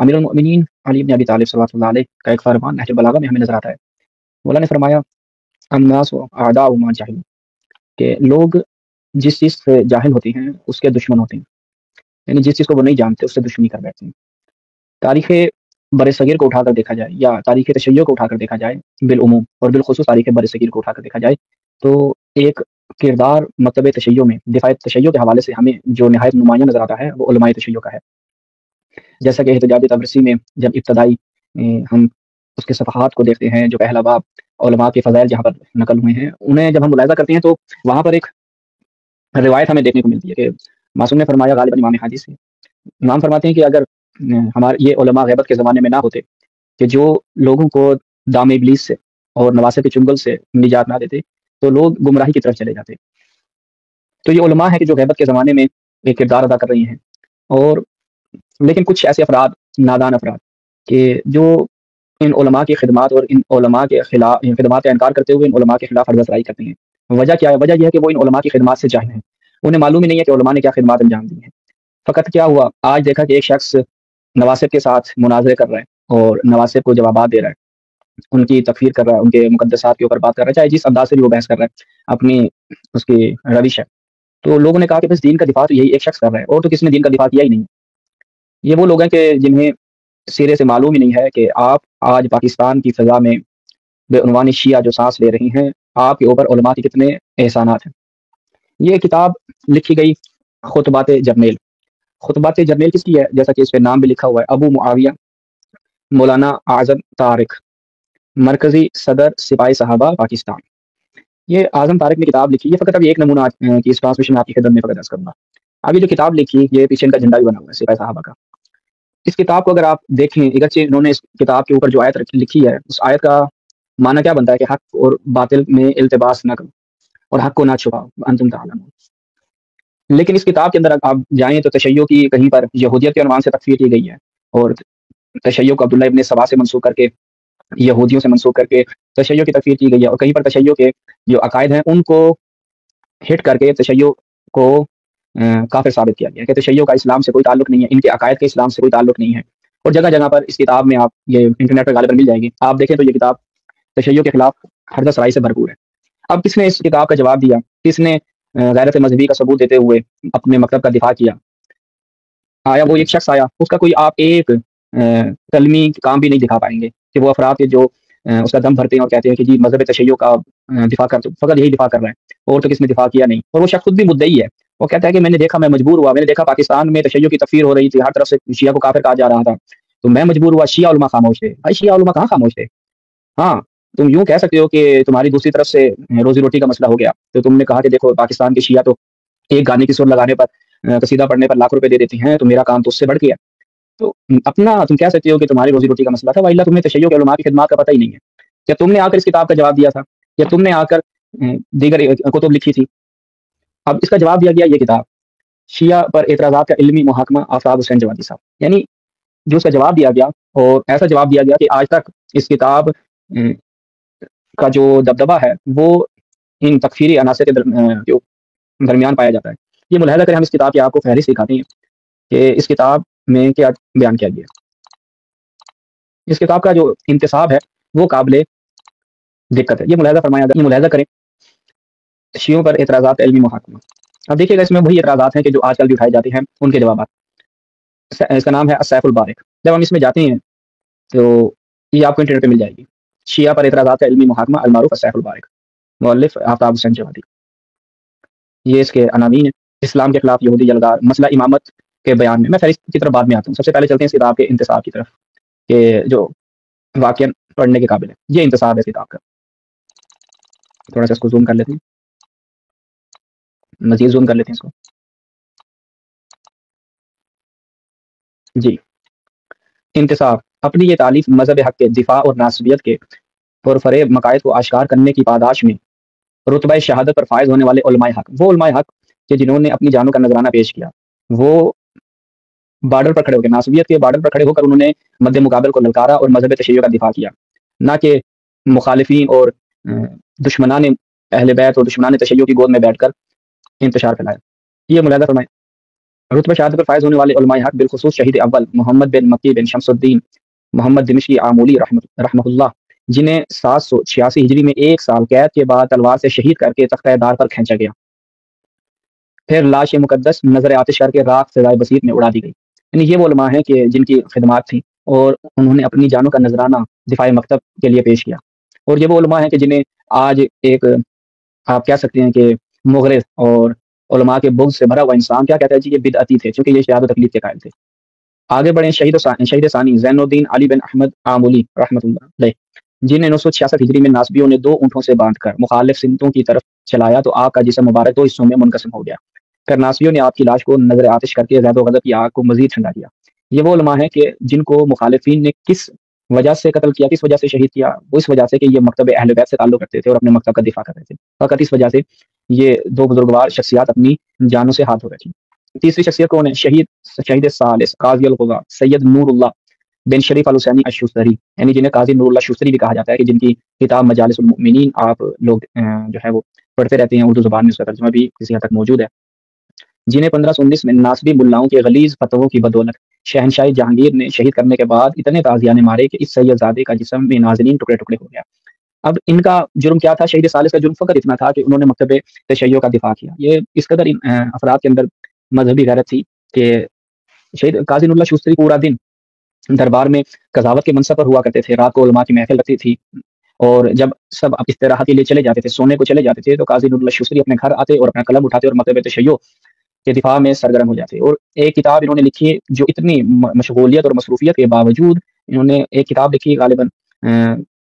امیر المؤمنین علی بن ابی طالب صلی اللہ علیہ کا ایک فرمان نہج البلاغہ میں ہمیں نظر آتا ہے۔ مولا نے فرمایا الناس اعداء ما جہلوا، کہ لوگ جس چیز سے جاہل ہوتے ہیں اس کے دشمن ہوتے ہیں، یعنی جس چیز کو وہ نہیں جانتے اس سے دشمنی کر بیٹھتے ہیں۔ تاریخ بر صغیر کو اٹھا کر دیکھا جائے یا تاریخ تشیع کو اٹھا کر دیکھا جائے بالعموم، اور بالخصوص تاریخ بر صغیر کو اٹھا کر دیکھا جائے، تو ایک کردار مکتب تشیع میں دفاع تشیع کے حوالے سے ہمیں جو نہایت نمایاں نظر آتا ہے وہ علماء تشیع کا ہے۔ جیسا کہ احتجاج تبرسی میں جب ابتدائی ہم اس کے صفحات کو دیکھتے ہیں، جو پہلا باب علماء کے فضائل جہاں پر نقل ہوئے ہیں، انہیں جب ہم ملاحظہ کرتے ہیں تو وہاں پر ایک روایت ہمیں دیکھنے کو ملتی ہے کہ معصوم نے فرمایا، غالباً امام حدیث سے امام فرماتے ہیں کہ اگر ہمارے یہ علماء غیبت کے زمانے میں نہ ہوتے کہ جو لوگوں کو دام ابلیس سے اور نواسے کے چنگل سے نجات نہ دیتے تو لوگ گمراہی کی طرف چلے جاتے۔ تو یہ علماء ہیں کہ جو غیبت کے زمانے میں ایک کردار ادا کر رہی ہیں، اور لیکن کچھ ایسے افراد، نادان افراد، کہ جو ان علماء کی خدمات اور ان علماء کے خلاف خدمات کا انکار کرتے ہوئے ان علماء کے خلاف حربت رائی کرتے ہیں۔ وجہ کیا ہے؟ وجہ یہ ہے کہ وہ ان علماء کی خدمات سے جاہل ہیں، انہیں معلوم ہی نہیں ہے کہ علماء نے کیا خدمات انجام دی ہیں۔ فقط کیا ہوا، آج دیکھا کہ ایک شخص نواسب کے ساتھ مناظرے کر رہا ہے اور نواسب کو جوابات دے رہا ہے، ان کی تکفیر کر رہا ہے، ان کے مقدسات کے اوپر بات کر رہا ہے، چاہے جس انداز سے بھی وہ بحث کر رہا ہے، اپنی اس کی روش ہے۔ تو لوگوں نے کہا کہ بس دین کا دفاع تو یہی ایک شخص کر رہا ہے، اور تو کسی نے دین کا دفاع کیا ہی نہیں۔ یہ وہ لوگ ہیں کہ جنہیں سرے سے معلوم ہی نہیں ہے کہ آپ آج پاکستان کی فضا میں بے عنوان شیعہ جو سانس لے رہی ہیں، آپ کے اوپر علماء کے کتنے احسانات ہیں۔ یہ کتاب لکھی گئی خطبات جرنیل۔ خطبات جرنیل کس کی ہے؟ جیسا کہ اس پہ نام بھی لکھا ہوا ہے، ابو معاویہ مولانا اعظم طارق، مرکزی صدر سپاہی صحابہ پاکستان۔ یہ اعظم طارق نے کتاب لکھی ہے۔ فقط ابھی ایک نمونہ کی اس ٹرانسمیشن میں آپ کی خدمت میں فقط عرض کروں گا۔ ابھی جو کتاب لکھی، یہ پیچھے ان کا جھنڈا بھی بنا ہوا ہے سپاہی صحابہ کا۔ اس کتاب کو اگر آپ دیکھیں، اگرچہ انہوں نے اس کتاب کے اوپر جو آیت لکھی ہے، اس آیت کا معنی کیا بنتا ہے کہ حق اور باطل میں التباس نہ کرو اور حق کو نہ چھپاؤ، انتم تعلمون۔ لیکن اس کتاب کے اندر آپ جائیں تو تشیع کی کہیں پر یہودیت کے عنوان سے تکفیر کی گئی ہے، اور تشیع کو عبداللہ ابن سبا سے منسوخ کر کے، یہودیوں سے منسوخ کر کے تشیع کی تکفیر کی گئی ہے، اور کہیں پر تشیع کے جو عقائد ہیں ان کو ہٹ کر کے تشیع کو کافر ثابت کیا گیا کہ تشیع کا اسلام سے کوئی تعلق نہیں ہے، ان کے عقائد کے اسلام سے کوئی تعلق نہیں ہے۔ اور جگہ جگہ پر اس کتاب میں آپ یہ انٹرنیٹ پر غالباً مل جائے گی، آپ دیکھیں تو یہ کتاب تشیع کے خلاف حربت رائی سے بھرپور ہے۔ اب کس نے اس کتاب کا جواب دیا؟ کس نے غیرت مذہبی کا ثبوت دیتے ہوئے اپنے مکتب کا دفاع کیا؟ آیا وہ ایک شخص آیا، اس کا کوئی آپ ایک کلمی کام بھی نہیں دکھا پائیں گے کہ وہ افراد کے جو اس کا دم بھرتے ہیں اور کہتے ہیں کہ جی مذہب تشیع کا دفاع کر، فقط یہی دفاع کر رہا ہے اور تو کس نے دفاع کیا نہیں۔ اور وہ شخص خود بھی مدعی ہے، وہ کہتا ہے کہ میں نے دیکھا، میں مجبور ہوا، میں نے دیکھا پاکستان میں تشیع کی تکفیر ہو رہی تھی، ہر طرف سے شیعہ کو کافر کہا جا رہا تھا، تو میں مجبور ہوا۔ شیعہ علماء خاموش تھے۔ بھائی شیعہ علماء کہاں خاموش تھے؟ ہاں تم یوں کہہ سکتے ہو کہ تمہاری دوسری طرف سے روزی روٹی کا مسئلہ ہو گیا، تو تم نے کہا کہ دیکھو پاکستان کے شیعہ تو ایک گانے کی سر لگانے پر، قصیدہ پڑھنے پر لاکھ روپے دے دیتی ہیں، تو میرا کام تو اس سے بڑھ گیا۔ تو اپنا تم کہہ سکتے ہو کہ تمہاری روزی روٹی کا مسئلہ تھا، وإلا تمہیں تشیع کے علماء کی خدمات کا پتہ ہی نہیں ہے۔ کیا تم نے آ کر اس کتاب کا جواب دیا تھا؟ یا تم نے آ کر دیگر کتب لکھی تھی؟ اب اس کا جواب دیا گیا، یہ کتاب شیعہ پر اعتراضات کا علمی محاکمہ، آفتاب حسین جوادی صاحب، یعنی جو اس کا جواب دیا گیا، اور ایسا جواب دیا گیا کہ آج تک اس کتاب کا جو دبدبہ ہے وہ ان تکفیری عناصر کے درمیان پایا جاتا ہے۔ یہ ملاحظہ کریں، ہم اس کتاب کی آپ کو فہرست دکھاتے ہیں کہ اس کتاب میں کیا بیان کیا گیا۔ اس کتاب کا جو انتصاب ہے وہ قابل دقت ہے۔ یہ ملاحظہ فرمایا، یہ ملاحظہ کریں، شیعوں پر اعتراضات علمی محاکمہ۔ اب دیکھیے گا اس میں وہی اعتراضات ہیں کہ جو آج کل بھی اٹھائے جاتے ہیں، ان کے جوابات۔ اس کا نام ہے السیف البارق۔ جب ہم اس میں جاتے ہیں تو یہ آپ کو انٹرنیٹ پہ مل جائے گی، شیعہ پر اعتراضات کا علمی محاکمہ، المعروف السیف البارق، مؤلف آفتاب حسین جوادی۔ یہ اس کے عناوین ہیں: اسلام کے خلاف یہودی جلدار، مسئلہ امامت کے بیان میں۔ میں فہرست کی طرف بعد میں آتا ہوں، سب سے پہلے چلتے ہیں اس کتاب کے انتصاب کی طرف، کہ جو واقعا پڑھنے کے قابل ہے۔ یہ انتصاب ہے اس کتاب کا، تھوڑا سا اس کو زوم کر لیتے ہیں، مزید زوم کر لیتے ہیں اس کو۔ جی، انتصاب اپنی یہ تالیف مذہب حق کے دفاع اور ناصبیت کے پرفریب مقاصد کو آشکار کرنے کی پاداش میں رتبہ شہادت پر فائز ہونے والے علماء حق، وہ علماء حق کہ جنہوں نے اپنی جانوں کا نذرانہ پیش کیا، وہ بارڈر پر کھڑے ہو کے، ناصبیت کے بارڈر پر کھڑے ہو کر انہوں نے مد مقابل کو للکارا اور مذہب تشیع کا دفاع کیا، نہ کہ مخالفین اور دشمنان اہل بیت اور دشمنان تشیع کی گود میں بیٹھ کر انتشار پھیلایا۔ یہ ملاحظہ فرمائیں، رتبہ شہادت پر فائز ہونے والے علماء حق بالخصوص شہید اول محمد بن مکی بن شمس الدین محمد دمشقی آمولی رحمہ اللہ، جنہیں 786 ہجری میں 1 سال قید کے بعد تلوار سے شہید کر کے تختہ دار پر کھینچا گیا، پھر لاش مقدس نظر آتش کر کے راکھ فضائے بسیط میں اڑا دی گئی۔ یعنی یہ وہ علماء ہیں کہ جن کی خدمات تھیں اور انہوں نے اپنی جانوں کا نذرانہ دفاع مکتب کے لیے پیش کیا، اور یہ وہ علماء ہیں کہ جنہیں آج ایک آپ کہہ سکتے ہیں کہ مغرض اور علماء کے بغض سے بھرا ہوا انسان کیا کہتا ہے جی یہ بدعتی تھے، چونکہ یہ شہادت و تقلید کے قائل تھے۔ آگے بڑھیں شہید ثانی زین الدین علی بن احمد آمولی رحمۃ اللہ علیہ، جنہیں 966 ہجری میں ناسبیوں نے 2 اونٹوں سے باندھ کر مخالف سمتوں کی طرف چلایا تو آپ کا جسم مبارک 2 حصوں میں منقسم ہو گیا، پھر ناسبیوں نے آپ کی لاش کو نظر آتش کر کے زید و غضب کی آگ کو مزید ٹھنڈا کیا۔ یہ وہ علماء ہیں کہ جن کو مخالفین نے کس وجہ سے قتل کیا، کس وجہ سے شہید کیا، وہ اس وجہ سے کہ یہ مکتب اہل بیت سے تعلق رکھتے تھے اور اپنے مکتب کا دفاع کر رہے تھے، فقط اس وجہ سے یہ 2 بزرگوار شخصیات اپنی جانوں سے ہاتھ دھو رہی تھیں۔ تیسری شخصیت کون ہے؟ شہید ثالث قاضی القضاۃ سید نور اللہ بن شریف الحسینی الشوستری، یعنی جنہیں قاضی نور اللہ شوستری بھی کہا جاتا ہے، کہ جن کی کتاب مجالس المؤمنین آپ لوگ جو ہے وہ پڑھتے رہتے ہیں، اردو زبان میں اس کا ترجمہ بھی کسی حد تک موجود ہے، جنہیں 1519 میں ناسبی ملاؤں کے غلیظ فتووں کی بدولت شہنشاہ جہانگیر نے شہید کرنے کے بعد اتنے تازیانے مارے کہ اس سید زادے کا جسم میں نازنین ٹکڑے ٹکڑے ہو گیا۔ اب ان کا جرم کیا تھا؟ شہید ثالث کا جرم فقط اتنا تھا کہ انہوں نے مکتب تشیع کا دفاع کیا۔ یہ اس قدر افراد کے اندر مذہبی غیرت تھی کہ شہید قاضی نور اللہ شوستری پورا دن دربار میں قضاوت کے منصب پر ہوا کرتے تھے، رات کو علماء کی محفل لگتی تھی، اور جب سب استراحت کے لیے چلے جاتے تھے، سونے کو چلے جاتے تھے، تو قاضی نور اللہ شوستری اپنے گھر آتے اور اپنا قلم اٹھاتے اور مکتب تشیع کے دفاع میں سرگرم ہو جاتے۔ اور ایک کتاب انہوں نے لکھی جو اتنی مشغولیت اور مصروفیت کے باوجود انہوں نے ایک کتاب لکھی غالباً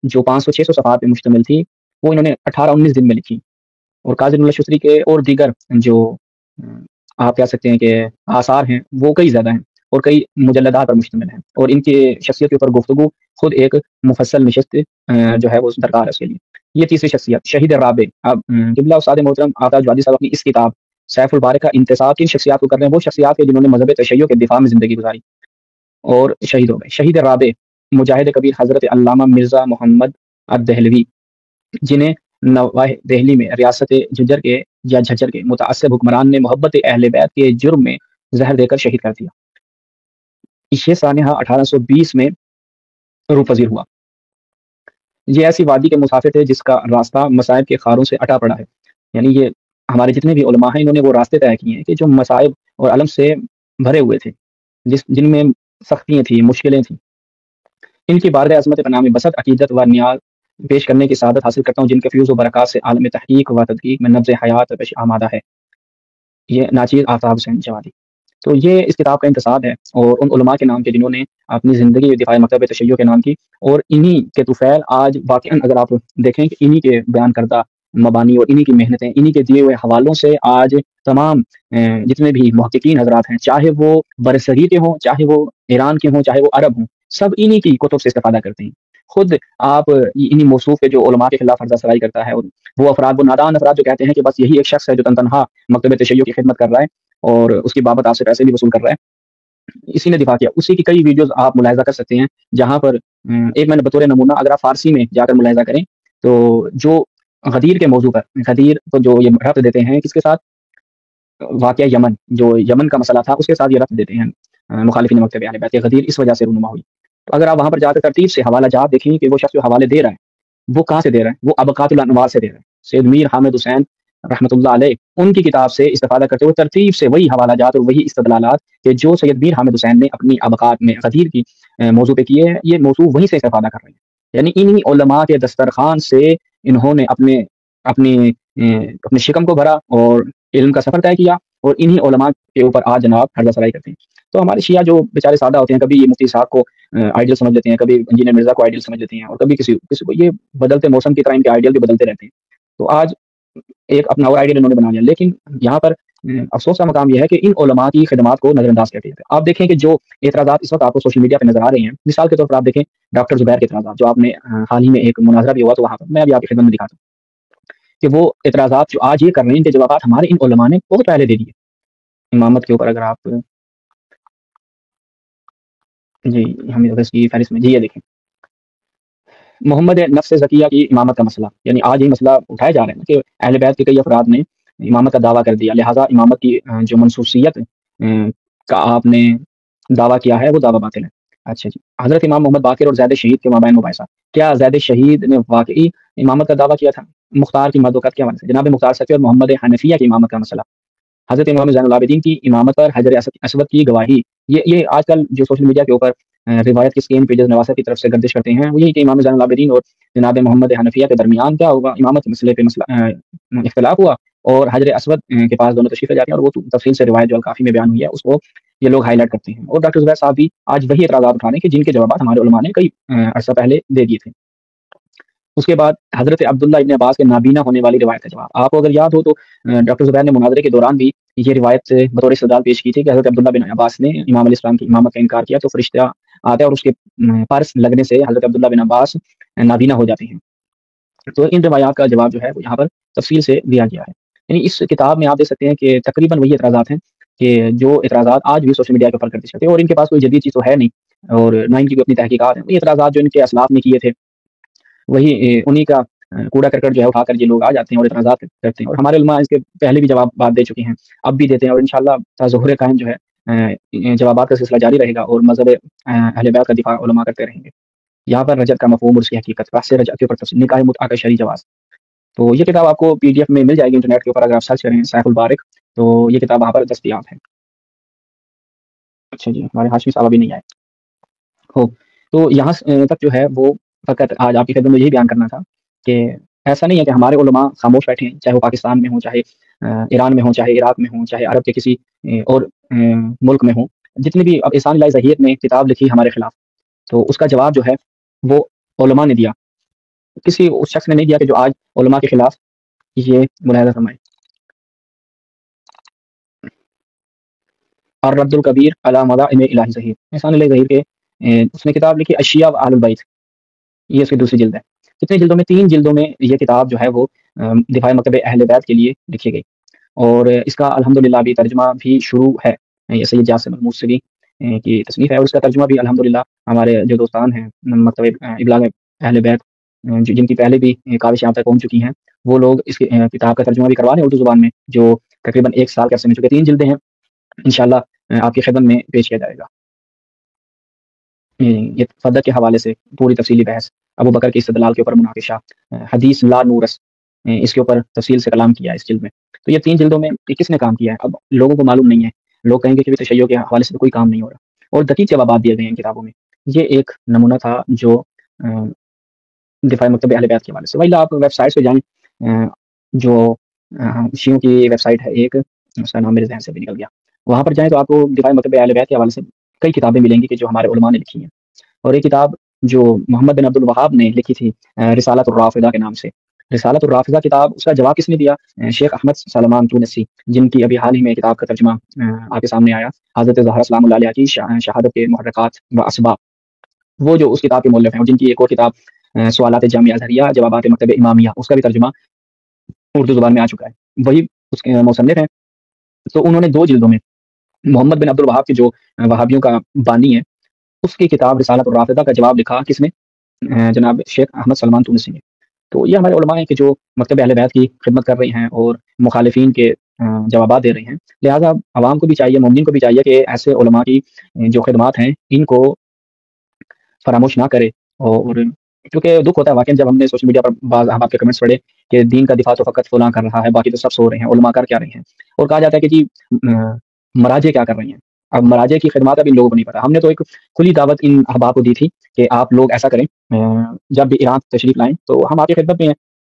جو 500-600 صفحات پہ مشتمل تھی، وہ انہوں نے 18-19 دن میں لکھی، اور قاضی نور اللہ شوستری کے اور دیگر جو آپ کہہ سکتے ہیں کہ آثار ہیں وہ کئی زیادہ ہیں اور کئی مجلدات پر مشتمل ہیں، اور ان کی شخصیت کے اوپر گفتگو خود ایک مفصل نشست جو ہے وہ درکار ہے اس کے لیے۔ یہ تیسری شخصیت شہید رابع، اب قبلہ استاد محترم آتا جوادی صاحب اپنی اس کتاب سیف البارے کا انتصاب کن شخصیات کو کر رہے ہیں؟ وہ شخصیات کے جنہوں نے مذہب تشیع کے دفاع میں زندگی گزاری اور شہید ہو گئے۔ شہید رابع مجاہد کبیر حضرت علامہ مرزا محمد الدہلوی، جنہیں نواح دہلی میں ریاست جھجر کے متعصب حکمران نے محبت اہل بیت کے جرم میں زہر دے کر شہید کر دیا۔ یہ سانحہ 1820 میں روح پذیر ہوا۔ یہ ایسی وادی کے مسافر تھے جس کا راستہ مصائب کے خاروں سے اٹا پڑا ہے، یعنی یہ ہمارے جتنے بھی علماء ہیں انہوں نے وہ راستے طے کیے ہیں کہ جو مصائب اور علم سے بھرے ہوئے تھے، جن میں سختیاں تھیں، مشکلیں تھیں۔ ان کی بارگاہ عظمت پناہ میں بسط عقیدت و نیاز پیش کرنے کی سعادت حاصل کرتا ہوں جن کے فیوز و برکات سے عالم تحقیق و تدقیق میں نبض حیات پیش آمادہ ہے۔ یہ ناچیز آفتاب حسین جوادی۔ تو یہ اس کتاب کا انتصاب ہے، اور ان علماء کے نام کے جنہوں نے اپنی زندگی دفاع مکتب تشیع کے نام کی، اور انہی کے طفیل آج واقعاً اگر آپ دیکھیں کہ انہی کے بیان کردہ مبانی اور انہی کی محنتیں، انہی کے دیے ہوئے حوالوں سے آج تمام جتنے بھی محققین حضرات ہیں، چاہے وہ برصغیر کے ہوں، چاہے وہ ایران کے ہوں، چاہے وہ عرب ہوں، سب انہی کی کتب سے استفادہ کرتے ہیں۔ خود آپ انہی موصوف کے جو علماء کے خلاف عرضہ سرائی کرتا ہے، اور وہ افراد، وہ نادان افراد جو کہتے ہیں کہ بس یہی ایک شخص ہے جو تنہا مکتب تشیع کی خدمت کر رہا ہے اور اس کی بابت آپ سے پیسے بھی وصول کر رہا ہے، اسی نے دفاع کیا۔ اسی کی کئی ویڈیوز آپ ملاحظہ کر سکتے ہیں، جہاں پر ایک میں نے بطور نمونہ اگر آپ فارسی میں جا کر ملاحظہ کریں تو جو غدیر کے موضوع پر، غدیر کو جو یہ ربط دیتے ہیں کس کے ساتھ؟ واقعہ یمن، جو یمن کا مسئلہ تھا اس کے ساتھ یہ ربط دیتے ہیں مخالفین مکتب اہل بیت۔ غدیر اس وجہ سے رونما ہوئی۔ تو اگر آپ وہاں پر جا کر ترتیب سے حوالہ جات دیکھیں کہ وہ شخص جو حوالے دے رہا ہے وہ کہاں سے دے رہا ہے، وہ ابقات الانوار سے دے رہا ہے۔ سید میر حامد حسین رحمۃ اللہ علیہ ان کی کتاب سے استفادہ کرتے ہوئے ترتیب سے وہی حوالہ جات اور وہی استدلالات کہ جو سید میر حامد حسین نے اپنی ابقات میں غدیر کی موضوع پہ کیے ہیں، یہ موضوع وہیں سے استفادہ کر رہے ہیں۔ یعنی انہی علماء کے دسترخوان سے انہوں نے اپنے شکم کو بھرا اور علم کا سفر طے کیا، اور انہی علماء کے اوپر آج جناب عرضہ سرائی کرتے ہیں۔ تو ہمارے شیعہ جو بیچارے سادہ ہوتے ہیں، کبھی مفتی صاحب کو آئیڈیل سمجھ لیتے ہیں، کبھی انجینئر مرزا کو آئیڈیل سمجھ لیتے ہیں، اور کبھی کسی کو، یہ بدلتے موسم کی طرح ان کے آئیڈیل بھی بدلتے رہتے ہیں۔ تو آج ایک اپنا اور آئیڈیل انہوں نے بنا لیا، لیکن یہاں پر افسوس کا مقام یہ ہے کہ ان علماء کی خدمات کو نظر انداز کر دیا جاتا ہے۔ آپ دیکھیں کہ جو اعتراضات اس وقت آپ کو سوشل میڈیا پہ نظر آ رہے ہیں، مثال کے طور پر آپ دیکھیں ڈاکٹر زبیر کے اعتراضات، جو آپ نے حال ہی میں ایک مناظرہ بھی ہوا تو وہاں پر میں ابھی آپ کی خدمت میں دکھاتا ہوں کہ وہ اعتراضات جو آج یہ کر رہے ہیں ان کے جوابات ہمارے ان علماء نے بہت پہلے دے دیے امامت کے اوپر۔ اگر آپ جی ہم اس کی فہرست میں جی یہ دیکھیں محمد نفس زکیہ کی امامت کا مسئلہ، یعنی آج یہ مسئلہ اٹھایا جا رہا ہے کہ اہل بیت کے کئی افراد نے امامت کا دعویٰ کر دیا، لہٰذا امامت کی جو منسوسیت کا آپ نے دعویٰ کیا ہے وہ دعویٰ باطل ہے۔ اچھا جی، حضرت امام محمد باقر اور زید شہید کے مابین مباحثہ، کیا زید شہید نے واقعی امامت کا دعویٰ کیا تھا؟ مختار کی مدوقت کے حوالے سے جناب مختار سفی اور محمد حنفیہ کی امامت کا مسئلہ، حضرت امام زین العابدین کی امامت پر حجر اسود کی گواہی، یہ آج کل جو سوشل میڈیا کے اوپر روایت کے سکیم پیجز نواسا کی طرف سے گردش کرتے ہیں، وہ یہی کہ امام زین العابدین اور جناب محمد حنفیہ کے درمیان کیا ہوگا، امامت مسئلے پہ اختلاف ہوا اور حجر اسود کے پاس دونوں تشریف لے جاتے ہیں، اور وہ تفصیل سے روایت جو الکافی میں بیان ہوئی ہے اس کو یہ لوگ ہائی لائٹ کرتے ہیں، اور ڈاکٹر زبیر صاحب بھی آج وہی اعتراضات اٹھا رہے ہیں کہ جن کے جوابات ہمارے علماء نے کئی عرصہ پہلے دے دیے تھے۔ اس کے بعد حضرت عبداللہ ابن عباس کے نابینا ہونے والی روایت کا جواب، آپ کو اگر یاد ہو تو ڈاکٹر زبیر نے مناظرے کے دوران بھی یہ روایت بطور استدلال پیش کی تھی کہ حضرت عبداللہ بن عباس نے امام علیہ السلام کی امامت کا انکار کیا تو فرشتہ آتا ہے اور اس کے پرس لگنے سے حضرت عبداللہ بن عباس نابینا ہو جاتے ہیں۔ تو ان روایات کا جواب جو ہے وہ یہاں پر تفصیل سے دیا گیا ہے، یعنی اس کتاب میں آپ دیکھ سکتے ہیں کہ تقریباً وہی اعتراضات ہیں کہ جو اعتراضات آج بھی سوشل میڈیا کے اوپر گردش کرتے ہیں، اور ان کے پاس کوئی جدید چیز تو ہے نہیں اور نہ ان کی کوئی اپنی تحقیقات ہیں، یہ اعتراضات جو ان کے اسلاف نے کیے تھے وہی انہی کا کوڑا کرکٹ جو ہے اٹھا کر یہ لوگ آ جاتے ہیں اور اعتراضات کرتے ہیں، اور ہمارے علماء اس کے پہلے بھی جوابات دے چکے ہیں، اب بھی دیتے ہیں، اور انشاءاللہ تا ظہور قائم جو ہے جوابات کا سلسلہ جاری رہے گا اور مذہب اہل بیت کا دفاع علماء کرتے رہیں گے۔ یہاں پر رجعت کا مفہوم اور اس کی حقیقت، بحث رجعت کے اوپر تفصیل، نکاح متعہ کا شرعی جواز، تو یہ کتاب آپ کو پی ڈی ایف میں مل جائے گی انٹرنیٹ کے اوپر، اگر آپ سرچ کریں سیف البارک تو یہ کتاب وہاں پر دستیاب ہے۔ اچھا جی، ہمارے ہاشمی صاحب ابھی نہیں آئے ہو، تو یہاں تک جو ہے وہ فقط آج آپ کی خدمت میں یہی بیان کرنا تھا کہ ایسا نہیں ہے کہ ہمارے علماء خاموش بیٹھے ہیں، چاہے وہ پاکستان میں ہوں، چاہے ایران میں ہوں، چاہے عراق میں ہوں، چاہے عرب کے کسی اور ملک میں ہوں، جتنی بھی اب احسان اللہ ظہیر نے کتاب لکھی ہمارے خلاف تو اس کا جواب جو ہے وہ علماء نے دیا، کسی اس شخص نے نہیں دیا کہ جو آج علماء کے خلاف یہ ملاحظہ فرمائے۔ اور رد الکبیر علی مذاہب الہی ظہیر، احسان اللہ ظہیر کے اس نے کتاب لکھی اشیاء و اہل البیت، یہ اس کی دوسری جلد ہے، کتنے جلدوں میں؟ 3 جلدوں میں یہ کتاب جو ہے وہ دفاع مکتب اہل بیت کے لیے لکھی گئی، اور اس کا الحمدللہ ابھی ترجمہ بھی شروع ہے، یہ سید جاسم الموصلی کی تصنیف ہے، اور اس کا ترجمہ بھی الحمدللہ ہمارے جو دوستان ہیں مکتب ابلاغ اہل بیت جن کی پہلے بھی کاوش یہاں تک پہنچ چکی ہیں، وہ لوگ اس کتاب کا ترجمہ بھی کروا رہے ہیں اردو زبان میں، جو تقریباً 1 سال کے عرصے میں، چونکہ 3 جلدیں ہیں، انشاءاللہ آپ کی خدمت میں پیش کیا جائے گا۔ یہ فدق کے حوالے سے پوری تفصیلی بحث، ابو بکر کے استدلال کے اوپر مناقشہ، حدیث لا نورس، اس کے اوپر تفصیل سے کلام کیا ہے اس جلد میں، تو یہ 3 جلدوں میں یہ کس نے کام کیا ہے؟ اب لوگوں کو معلوم نہیں ہے، لوگ کہیں گے کہ تشیع کے حوالے سے تو کوئی کام نہیں ہو رہا، اور دقیق جوابات دیے گئے ہیں ان کتابوں میں، یہ ایک نمونہ تھا جو دفاع مکتب اہل بیت کے حوالے سے۔ وہی آپ ویب سائٹ پہ جائیں، جو شیعوں کی ویب سائٹ ہے ایک، اس کا نام میرے ذہن سے بھی نکل گیا، وہاں پر جائیں تو آپ کو دفاع مکتب اہل بیت کے حوالے سے کئی کتابیں ملیں گی کہ جو ہمارے علماء نے لکھی ہیں، اور ایک کتاب جو محمد بن عبد الوہاب نے لکھی تھی رسالۃ الرافضہ کے نام سے، رسالۃ الرافضہ کتاب، اس کا جواب کس نے دیا؟ شیخ احمد سلمان تونسی، جن کی ابھی حال ہی میں کتاب کا ترجمہ آپ کے سامنے آیا، حضرت زہرا سلام اللہ علیہ کی شہادت کے محرکات و اسباب، وہ جو اس کتاب کے مؤلف ہیں، اور جن کی ایک اور کتاب سوالات جامعہ ازہریہ جوابات مکتب امامیہ، اس کا بھی ترجمہ اردو زبان میں آ چکا ہے، وہی اس کے مصنف ہیں، تو انہوں نے 2 جلدوں میں محمد بن عبد الوہاب کے جو وہابیوں کا بانی ہے اس کی کتاب رسالۃ الرافضہ کا جواب لکھا کس نے؟ جناب شیخ احمد سلمان تونسی نے۔ تو یہ ہمارے علماء ہیں کہ جو مکتب اہل بیت کی خدمت کر رہے ہیں اور مخالفین کے جوابات دے رہے ہیں، لہٰذا عوام کو بھی چاہیے، مومنین کو بھی چاہیے کہ ایسے علماء کی جو خدمات ہیں ان کو فراموش نہ کرے، اور کیونکہ دکھ ہوتا ہے واقعی جب ہم نے سوشل میڈیا پر بعض احباب کے کمنٹس پڑھے کہ دین کا دفاع تو فقط فلاں کر رہا ہے، باقی تو سب سو رہے ہیں، علماء کر کیا رہے ہیں، اور کہا جاتا ہے کہ جی مراجع کیا کر رہی ہیں۔ اب مراجع کی خدمات اب ان لوگوں کو نہیں پتا، ہم نے تو ایک کھلی دعوت ان احباب کو دی تھی کہ آپ لوگ ایسا کریں، جب بھی ایران تشریف لائیں تو ہم آپ کی خدمت میں ہیں،